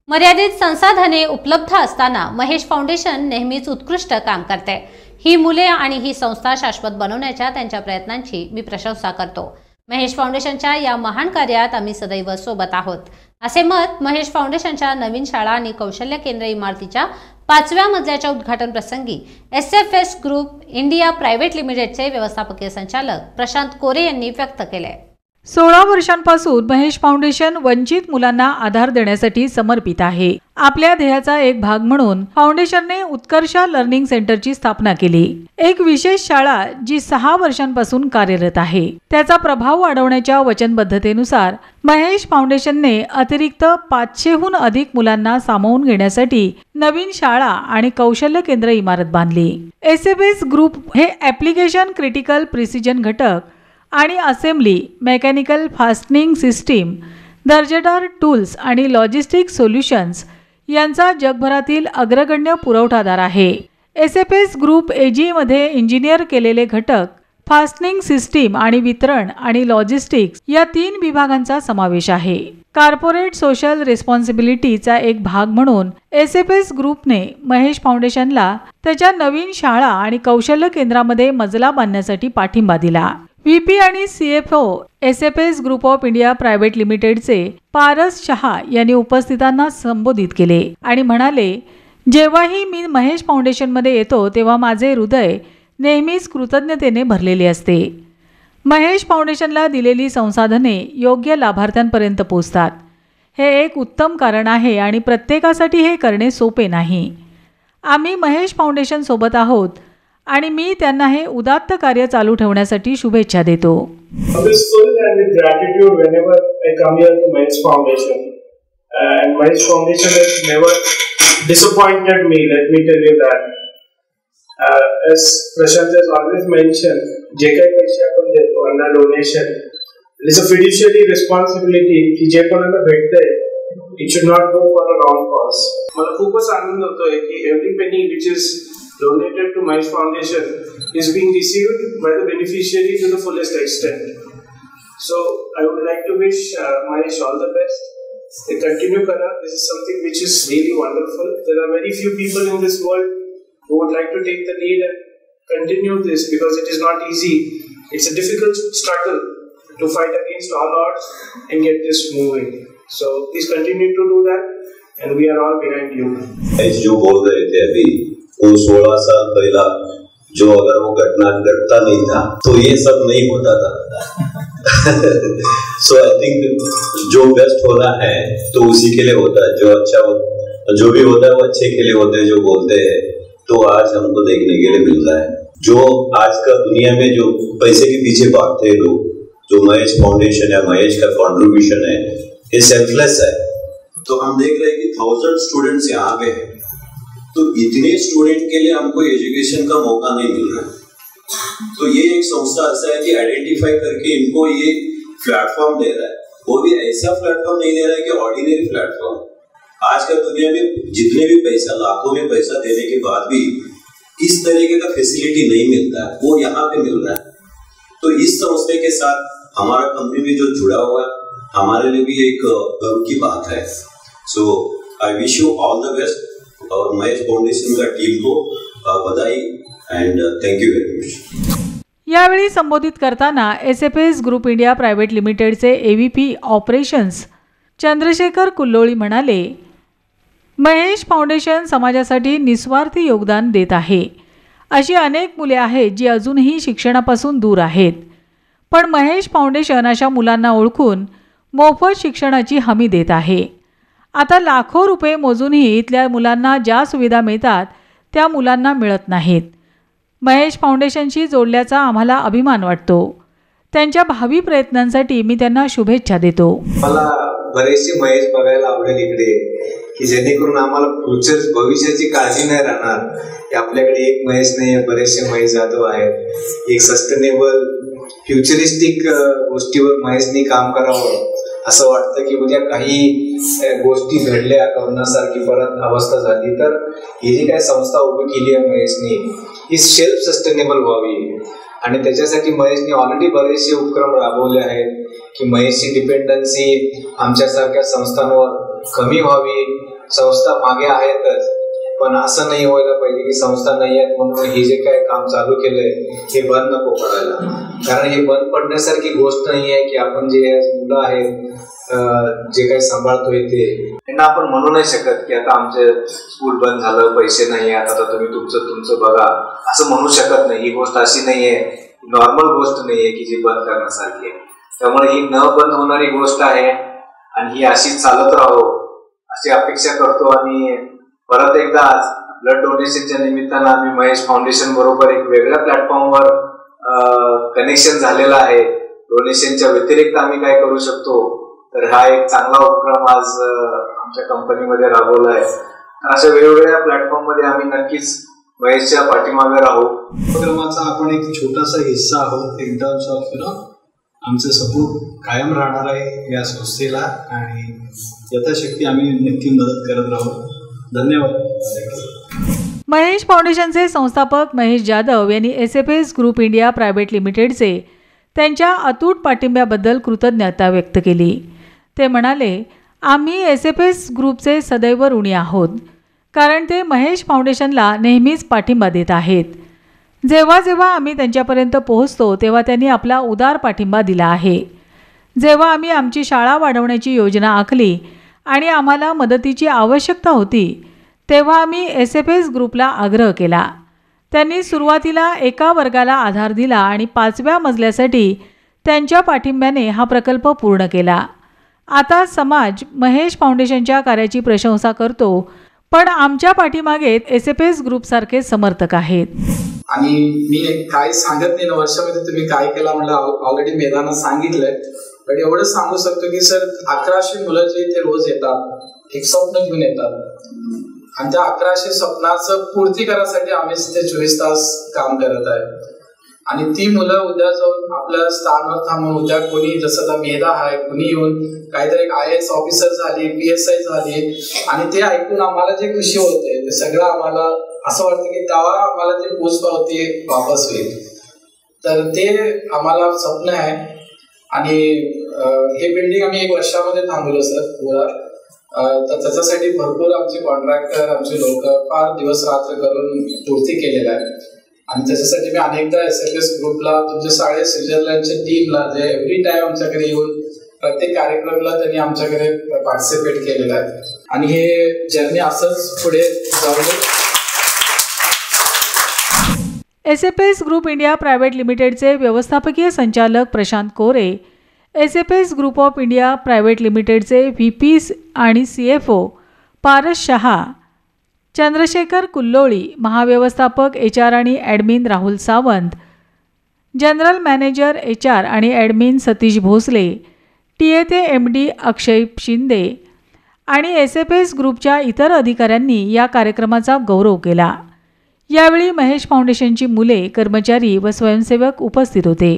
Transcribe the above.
मर्यादित संसाधने उपलब्ध असताना महेश फाउंडेशन नेहमीच उत्कृष्ट काम करते। ही मुले आणि ही संस्था शाश्वत बनवण्याच्या त्यांच्या प्रयत्नांची मी प्रशंसा करतो। महेश फाउंडेशनच्या या महान कार्यात आम्ही सदैव सोबत आहोत, असे मत महेश फाउंडेशनच्या नवीन शाळा आणि कौशल्य केंद्र इमारतीच्या 5व्या मजल्याच्या उद्घाटन प्रसंगी SFS ग्रुप इंडिया प्रायव्हेट लिमिटेडचे व्यवस्थापकीय संचालक प्रशांत कोरे यांनी व्यक्त केले। 16 वर्षांपासून महेश फाउंडेशन वंचित मुलांना आधार देण्यासाठी समर्पित आहे। आपल्या ध्येयाचा एक भाग म्हणून फाउंडेशनने उत्कर्ष लर्निंग सेंटरची स्थापना केली, एक विशेष शाळा जी 6 वर्षांपासून कार्यरत आहे। त्याचा प्रभाव वाढवण्याच्या वचनबद्धतेनुसार महेश फाउंडेशनने अतिरिक्त 500हून अधिक मुलांना सामावून घेण्यासाठी नवीन शाळा आणि कौशल्य केंद्र इमारत बांधली। SFS ग्रुप हे ॲप्लिकेशन क्रिटिकल प्रिसिजन घटक आणि असेंब्ली, मेकॅनिकल फास्टनिंग सिस्टीम, दर्जेदार टूल्स आणि लॉजिस्टिक सोल्युशन्स यांचा जगभरातील अग्रगण्य पुरवठादार आहे। SFS ग्रुप AG मध्ये इंजिनियर केलेले घटक, फास्टनिंग सिस्टीम आणि वितरण आणि लॉजिस्टिक्स या 3 विभागांचा समावेश आहे। कॉर्पोरेट सोशल रिस्पॉन्सिबिलिटीचा एक भाग म्हणून SFS ग्रुपने महेश फाउंडेशनला त्याच्या नवीन शाळा आणि कौशल्य केंद्रामध्ये मजला बांधण्यासाठी पाठिंबा दिला। VP आणि CFO SFS group of India private लिमिटेडचे पारस शहा यांनी उपस्थितांना संबोधित केले आणि म्हणाले, जेव्हाही मी महेश फाउंडेशनमध्ये येतो तेव्हा माझे हृदय नेहमीच कृतज्ञतेने भरलेले असते। महेश फाउंडेशनला दिलेली संसाधने योग्य लाभार्थ्यांपर्यंत पोहोचतात, हे एक उत्तम कारण आहे आणि प्रत्येकासाठी हे करणे सोपे नाही। आम्ही महेश फाउंडेशन सोबत आहोत आणि मी त्यांना हे उदात्त कार्य चालू ठेवण्यासाठी शुभेच्छा देतो। As Prashant has always mentioned, जे काही पैसे आपण देतो under donation, it is a fiduciary responsibility की जे कोणाला भेटतंय it should not go for a wrong cause. मला खूपच आनंद होतोय की every penny which is donated to Mahesh Foundation is being received by the beneficiary to the fullest extent. So I would like to wish Mahesh all the best. They continue kara. This is something which is really wonderful. There are very few people in this world who would like to take the lead and continue this because it is not easy. It's a difficult struggle to fight against all odds and get this moving. So please continue to do that and we are all behind you. As you बोल रहे थे अभी, वो 16 साल पहला जो अगर वो घटना घटता नहीं था तो ये सब नहीं होता था। सो आई थिंक जो बेस्ट होना है तो उसी के लिए होता है, जो अच्छा जो भी होता है वो अच्छे के लिए होता है। जो बोलते हैं तो आज हमको देखने के लिए मिल रहा है। जो आज का दुनिया में जो पैसे के पीछे भागते हैं लोग, जो महेश फाउंडेशन है, महेश का कॉन्ट्रीब्यूशन है, ये सेल्फलेस है। तो हम देख रहे हैं कि 1000 स्टूडेंट्स यहाँ पे हैं, तो इतने स्टूडेंट के लिए हमको एजुकेशन का मौका नहीं मिल रहा। तो ये एक संस्था ऐसा है कि आइडेंटिफाई करके इनको ये प्लेटफॉर्म दे रहा है, वो भी ऐसा प्लेटफॉर्म नहीं दे रहा है कि ऑर्डिनरी प्लेटफॉर्म। आज का दुनिया में जितने भी पैसा, लाखों में पैसा देने के बाद भी इस तरीके का फैसिलिटी नहीं मिलता है, वो यहाँ पे मिल रहा है। तो इस संस्था के साथ हमारा कंपनी भी जो जुड़ा हुआ है, हमारे लिए भी एक गर्व की बात है। So I wish you all the best और महेश फाउंडेशन का टीम को बधाई and thank you very much. यावेळी संबोधित करताना SFS ग्रुप इंडिया प्रायव्हेट लिमिटेडचे AVP ऑपरेशन्स चंद्रशेखर कुल्लोळी म्हणाले, महेश फाउंडेशन समाजासाठी निस्वार्थी योगदान देत आहे। अशी अनेक मुले आहेत जी अजूनही शिक्षणापासून दूर आहेत, पण महेश फाउंडेशन अशा मुलांना ओळखून मोफत शिक्षणाची हमी देत आहे। आता लाखो रुपये मोजूनही इथल्या मुलांना ज्या सुविधा मिळतात त्या मुलांना मिळत नाहीत। महेश फाउंडेशनशी जोडल्याचा आम्हाला अभिमान वाटतो। त्यांच्या भावी प्रयत्नांसाठी मी त्यांना शुभेच्छा देतो। मला बरेचसे महेश बघायला आवडेल इकडे, की जेणेकरून आम्हाला फ्युचर भविष्याची काळजी नाही राहणार की आपल्याकडे एक महेश नाही, बरेचसे महेश जाधव आहेत। एक सस्टेनेबल फ्युचरिस्टिक गोष्टीवर महेशनी काम करावं असं वाटतं की उद्या काही गोष्टी घडल्या, कोरोनासारखी परत अवस्था झाली तर ही जी काय संस्था उभी केली आहे महेशनी ही सेल्फ सस्टेनेबल व्हावी आणि त्याच्यासाठी महेशनी ऑलरेडी बरेचसे उपक्रम राबवले आहेत की महेशची डिपेंडन्सी आमच्यासारख्या संस्थांवर कमी व्हावी. संस्था मागे आहेतच, पण असं नाही व्हायला पाहिजे की संस्था नाही आहेत म्हणून हे जे काय काम चालू केलंय हे बंद नको पडायला. कारण हे बंद पडण्यासारखी गोष्ट नाही आहे की आपण जे मुलं आहेत जे काही सांभाळतोय ते त्यांना आपण म्हणू नाही शकत की आता आमचे स्कूल बंद झालं, पैसे नाही आहेत, आता तुम्ही तुमचं बघा, असं म्हणू शकत नाही. ही गोष्ट अशी नाहीये, नॉर्मल गोष्ट नाहीये की जी बंद करण्यासारखी आहे. त्यामुळे ही न बंद होणारी गोष्ट आहे आणि ही अशी चालत राहो अशी अपेक्षा करतो. आणि परत एकदा आज ब्लड डोनेशनच्या निमित्तानं आम्ही महेश फाउंडेशन बरोबर एक वेगळ्या प्लॅटफॉर्मवर कनेक्शन झालेलं आहे. डोनेशनच्या व्यतिरिक्त आम्ही काय करू शकतो, तर हा एक चांगला उपक्रम आज आमच्या कंपनीमध्ये राबवला आहे. अशा वेगवेगळ्या प्लॅटफॉर्म मध्ये आम्ही नक्कीच महेशच्या पाठीमागे राहू. उपक्रमाचा आपण एक छोटासा हिस्सा आहोत. इन टर्म्स ऑफ आमचं सपोर्ट कायम राहणार आहे या संस्थेला आणि यथाशक्ती आम्ही नक्की मदत करत राहू. धन्यवाद. महेश फाउंडेशनचे संस्थापक महेश जाधव यांनी SFS ग्रुप इंडिया प्रायव्हेट लिमिटेडचे त्यांच्या अतूट पाठिंब्याबद्दल कृतज्ञता व्यक्त केली. ते म्हणाले, आम्ही SFS ग्रुपचे सदैव ऋणी आहोत, कारण ते महेश फाउंडेशनला नेहमीच पाठिंबा देत आहेत. जेव्हा जेव्हा आम्ही त्यांच्यापर्यंत पोहोचतो तेव्हा त्यांनी आपला उदार पाठिंबा दिला आहे. जेव्हा आम्ही आमची शाळा वाढवण्याची योजना आखली आणि आम्हाला मदतीची आवश्यकता होती तेव्हा आम्ही SFS ग्रुपला आग्रह केला. त्यांनी सुरुवातीला एका वर्गाला आधार दिला आणि 5व्या मजल्यासाठी त्यांच्या पाठिंब्याने हा प्रकल्प पूर्ण केला. आता समाज महेश फाउंडेशनच्या कार्याची प्रशंसा करतो, पण आमच्या पाठीमागे SFS ग्रुपसारखे समर्थक आहेत. आणि मी काय सांगत नाही, वर्षामध्ये तुम्ही काय केला म्हणलं ऑलरेडी मैदानात सांगितलंय. पण एवढं सांगू शकतो की सर 1100 मुलं जे इथे रोज येतात एक स्वप्न घेऊन येतात आणि त्या 1100 स्वप्नाचं पूर्ती करण्यासाठी आम्ही ते 24 तास काम करत आहे. आणि ती मुलं उद्या जाऊन आपल्या स्थानावर थांबून उद्या कोणी जसं आता मेधा आहे, कोणी येऊन काहीतरी IAS ऑफिसर झाली, PSI झाली आणि ते ऐकून आम्हाला जे खुशी होते ते सगळं आम्हाला असं वाटतं की तेव्हा आम्हाला ते पोचपावती वापस होईल. तर ते आम्हाला स्वप्न आहे. आणि हे बिल्डिंग आम्ही 1 वर्षामध्ये थांबवलं सर पुरा. तर त्याच्यासाठी भरपूर आमचे कॉन्ट्रॅक्टर, आमचे लोक फार दिवस रात्र करून पूर्ती केलेलं आहे. आणि त्याच्यासाठी मी अनेकदा SFS ग्रुपला, तुमच्या शाळेत स्वित्झर्लंडच्या टीमला जे एव्हरी टाइम आमच्याकडे येऊन प्रत्येक कार्यक्रमाला त्यांनी आमच्याकडे पार्टिसिपेट केलेलं आहे. आणि हे जर्नी असंच पुढे जाऊ दे. SFS ग्रुप इंडिया प्रायव्हेट लिमिटेडचे व्यवस्थापकीय संचालक प्रशांत कोरे, SFS group of India private लिमिटेडचे VP आणि CFO पारस शहा, चंद्रशेखर कुल्लोळी, महाव्यवस्थापक HR आणि admin Rahul Sawant, general manager HR आणि ॲडमिन सतीश भोसले, TA ते MD अक्षय शिंदे आणि SFS ग्रुपच्या इतर अधिकाऱ्यांनी या कार्यक्रमाचा गौरव केला. यावेळी महेश फाउंडेशनची मुले, कर्मचारी व स्वयंसेवक उपस्थित होते.